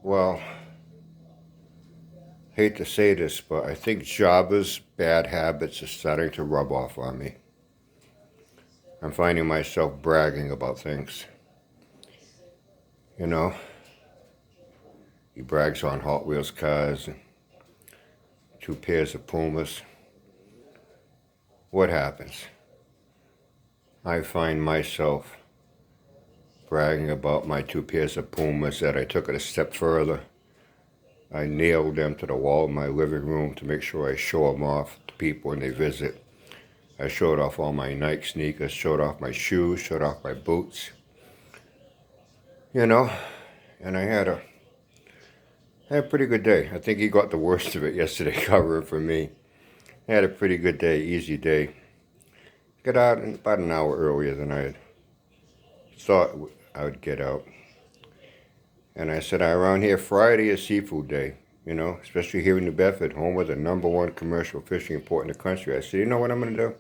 Well, hate to say this, but I think Jabba's bad habits are starting to rub off on me. I'm finding myself bragging about things. You know, he brags on Hot Wheels cars and two pairs of Pumas. What happens? I find myself bragging about my two pairs of Pumas that I took it a step further. I nailed them to the wall in my living room to make sure I show them off to people when they visit. I showed off all my Nike sneakers, showed off my shoes, showed off my boots. You know, and I had a pretty good day. I think he got the worst of it yesterday covering for me. I had a pretty good day, easy day. Got out about an hour earlier than I had thought I would get out. And I said, around here, Friday is seafood day, especially here in New Bedford, home of the #1 commercial fishing port in the country. I said, you know what I'm going to do?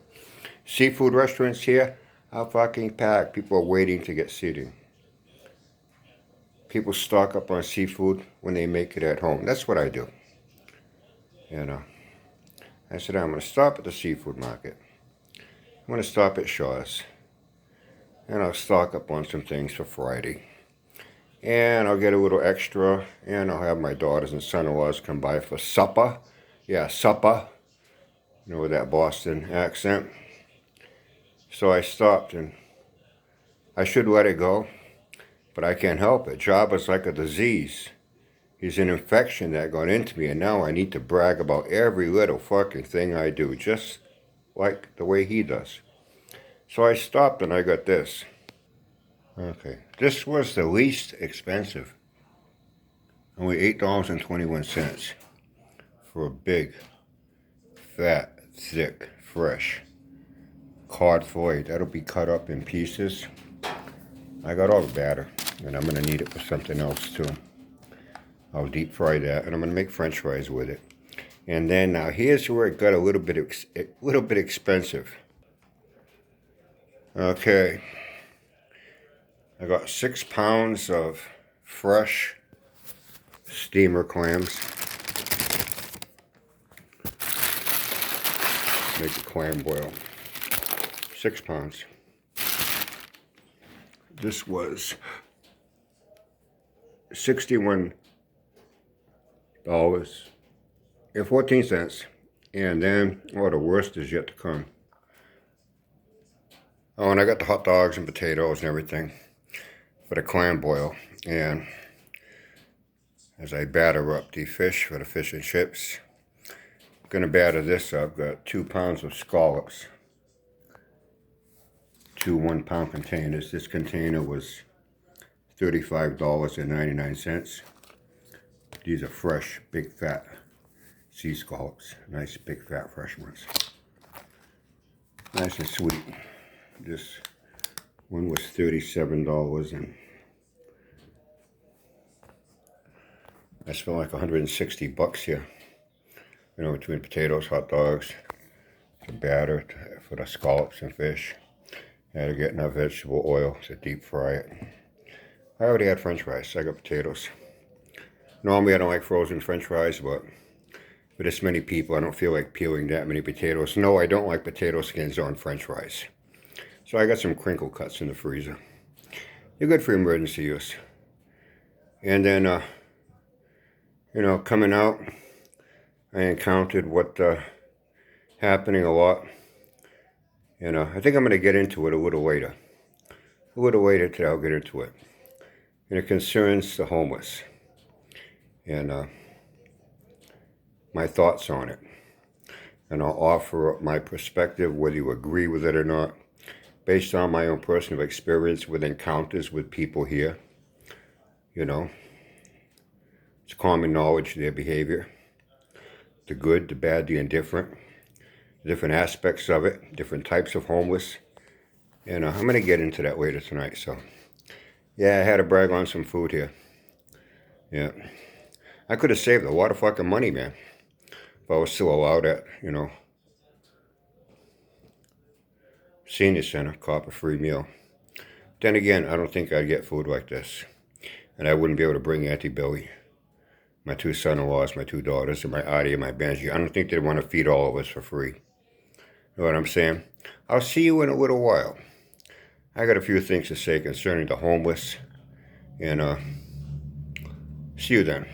Seafood restaurants here, I'll fucking pack. People are waiting to get seating. People stock up on seafood when they make it at home. That's what I do. I said, I'm going to stop at the seafood market. I'm going to stop at Shaw's. And I'll stock up on some things for Friday. And I'll get a little extra. And I'll have my daughters and son-in-laws come by for supper. Yeah, supper. With that Boston accent. So I stopped, and I should let it go. But I can't help it. Jabba's like a disease. He's an infection that got into me, and now I need to brag about every little fucking thing I do, just like the way he does. So I stopped and I got this. Okay, this was the least expensive. Only $8.21 for a big, fat, thick, fresh cod fillet. That'll be cut up in pieces. I got all the batter, and I'm going to need it for something else too. I'll deep fry that, and I'm going to make French fries with it. And then now here's where it got a little bit expensive. Okay, I got 6 pounds of fresh steamer clams. Make a clam boil. 6 pounds. This was $61 and 14 cents. And then, the worst is yet to come. Oh, and I got the hot dogs and potatoes and everything for the clam boil. And as I batter up the fish for the fish and chips, I'm going to batter this up. Got 2 pounds of scallops. 2 1-pound containers. This container was $35.99. These are fresh, big, fat sea scallops. Nice, big, fat, fresh ones. Nice and sweet. This one was $37, and I spent like $160 here. Between potatoes, hot dogs, some batter for the scallops and fish. I had to get enough vegetable oil to deep fry it. I already had French fries. I got potatoes. Normally I don't like frozen French fries, but for this many people, I don't feel like peeling that many potatoes. No, I don't like potato skins on French fries. So I got some crinkle cuts in the freezer. They're good for emergency use. And then, coming out, I encountered what happening a lot. I think I'm going to get into it a little later. A little later today, I'll get into it. And it concerns the homeless. And my thoughts on it. And I'll offer up my perspective, whether you agree with it or not, based on my own personal experience with encounters with people here. It's common knowledge, their behavior. The good, the bad, the indifferent. The different aspects of it, different types of homeless. And I'm going to get into that later tonight. So, yeah, I had to brag on some food here. Yeah. I could have saved a lot of fucking money, man, if I was still allowed at, senior center, cop a free meal. Then again, I don't think I'd get food like this. And I wouldn't be able to bring Auntie Billy. my two son-in-laws, my two daughters, and my Audie and my Benji. I don't think they want to feed all of us for free. You know what I'm saying? I'll see you in a little while. I got a few things to say concerning the homeless, and see you then.